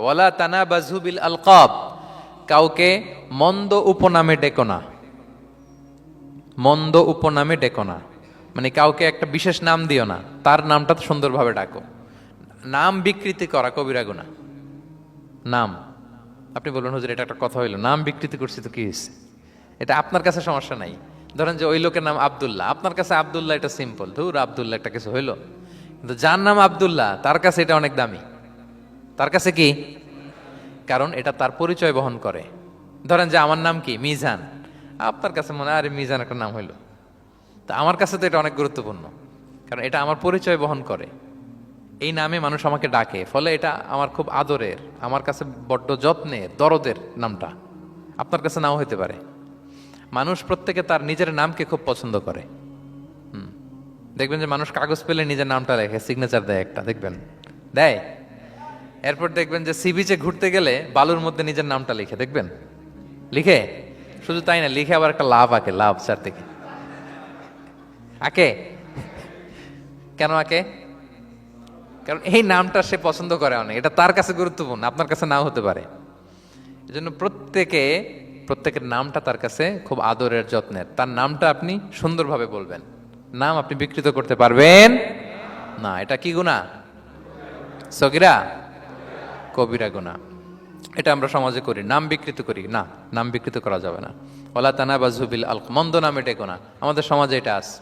ওয়ালা তানাবাযু বিল আলকাব, কাউকে মন্দ উপনামে ডেকো না। মন্দ উপনামে ডেকো না মানে কাউকে একটা বিশেষ নাম দিও না, তার নামটা সুন্দরভাবে ডাকো। নাম বিকৃতি করা কবিরা গুনাহ। নাম আপনি বলুন, হুজুর এটা একটা কথা হইলো, নাম বিকৃতি করছি তো কি হয়েছে? এটা আপনার কাছে সমস্যা নাই। ধরেন যে ওই লোকের নাম আব্দুল্লাহ, আপনার কাছে আব্দুল্লাহ এটা সিম্পল, ধুর আব্দুল্লাহ একটা কিছু হইলো। কিন্তু যার নাম আব্দুল্লাহ তার কাছে এটা অনেক দামি। তার কাছে কি? কারণ এটা তার পরিচয় বহন করে। ধরেন যে আমার নাম কি মিজান, আপনার কাছে মনে হয় আরে মিজান একটা নাম হইলো, তা আমার কাছে তো এটা অনেক গুরুত্বপূর্ণ, কারণ এটা আমার পরিচয় বহন করে। এই নামে মানুষ আমাকে ডাকে, ফলে এটা আমার খুব আদরের, আমার কাছে বড্ড যত্নের দরদের নামটা। আপনার কাছে নাও হইতে পারে। মানুষ প্রত্যেকে তার নিজের নামকে খুব পছন্দ করে। দেখবেন যে মানুষ কাগজ পেলে নিজের নামটা লেখে, সিগনেচার দেয় একটা, দেখবেন দেয়। এরপর দেখবেন যে সি বিচে ঘুরতে গেলে বালুর মধ্যে নিজের নামটা লিখে, দেখবেন লিখে। শুধু তাই না, লিখে আবার একটা লাভ আঁকে, লাভ চার থেকে আঁকে। কেন আঁকে? কারণ এই নামটা সে পছন্দ করে অনেক, এটা তার কাছে গুরুত্বপূর্ণ, আপনার কাছে নাও হতে পারে। এই জন্য প্রত্যেকের নামটা তার কাছে খুব আদরের যত্নের। তার নামটা আপনি সুন্দরভাবে বলবেন। নাম আপনি বিকৃত করতে পারবেন না। এটা কি গুনাহ? সগীরা কবিরা গুনাহ। এটা আমরা সমাজে করি, নাম বিকৃত করি না। নাম বিকৃত করা যাবে না। ওয়ালা তানাবাযু বিল আলক, মন্দ নামে ডেকো না। আমাদের সমাজে এটা আছে।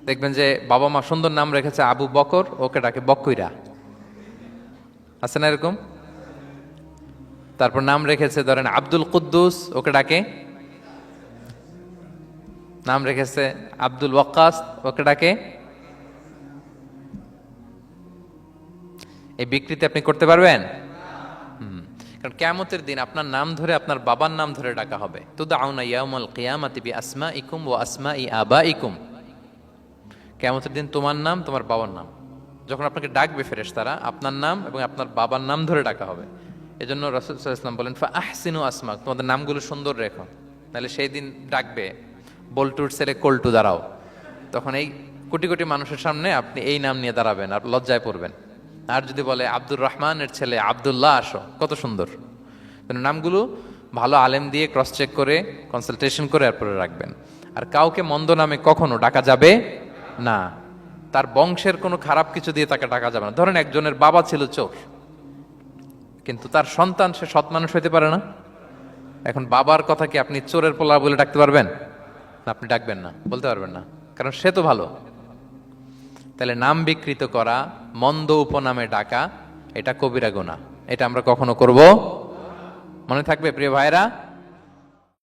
দেখবেন যে বাবা মা সুন্দর নাম রেখেছে আবু বকর, ওকে ডাকে বকইরা। আছে না এরকম? তারপর নাম রেখেছে ধরেন আব্দুল কুদ্দুস, ওকে ডাকে। নাম রেখেছে আব্দুল ওয়াক্কাস, ওকে ডাকে। এই বিকৃতি আপনি করতে পারবেন? কারণ কিয়ামতের দিন আপনার নাম ধরে, আপনার বাবার নাম ধরে ডাকা হবে। তুদআউনা ইয়াউমাল কিয়ামাতি বিআসমাইকুম ওয়া আসমাই আবাইকুম। কিয়ামতের দিন তোমার নাম, তোমার বাবার নাম, যখন আপনাকে ডাকবে ফেরেশতারা, আপনার নাম এবং আপনার বাবার নাম ধরে ডাকা হবে। এজন্য রাসূল সাল্লাল্লাহু আলাইহি ওয়াসাল্লাম বলেন, ফাআহসিনু আসমাক, তোমাদের নামগুলো সুন্দর রেখো, তাহলে সেই দিন ডাকবে বল্টুর ছেলে কল্টু দাঁড়াও, তখন এই কোটি কোটি মানুষের সামনে আপনি এই নাম নিয়ে দাঁড়াবেন আর লজ্জায় পড়বেন। আর যদি বলে আব্দুর রহমানের ছেলে আব্দুল্লাহ, আসো, কত সুন্দর। নামগুলো ভালো আলেম দিয়ে ক্রস চেক করে, কনসালটেশন করে এরপরে রাখবেন। আর কাউকে মন্দ নামে কখনো ডাকা যাবে না। তার বংশের কোনো খারাপ কিছু দিয়ে তাকে ডাকা যাবে না। ধরেন একজনের বাবা ছিল চোর, কিন্তু তার সন্তান সে সৎ মানুষ হইতে পারে না। এখন বাবার কথা কি আপনি চোরের পোলা বলে ডাকতে পারবেন? আপনি ডাকবেন না, বলতে পারবেন না, কারণ সে তো ভালো। তাহলে নাম বিকৃত করা, মন্দ উপনামে ডাকা, এটা কবিরা গুনাহ। এটা আমরা কখনো করব? মনে থাকবে প্রিয় ভাইরা?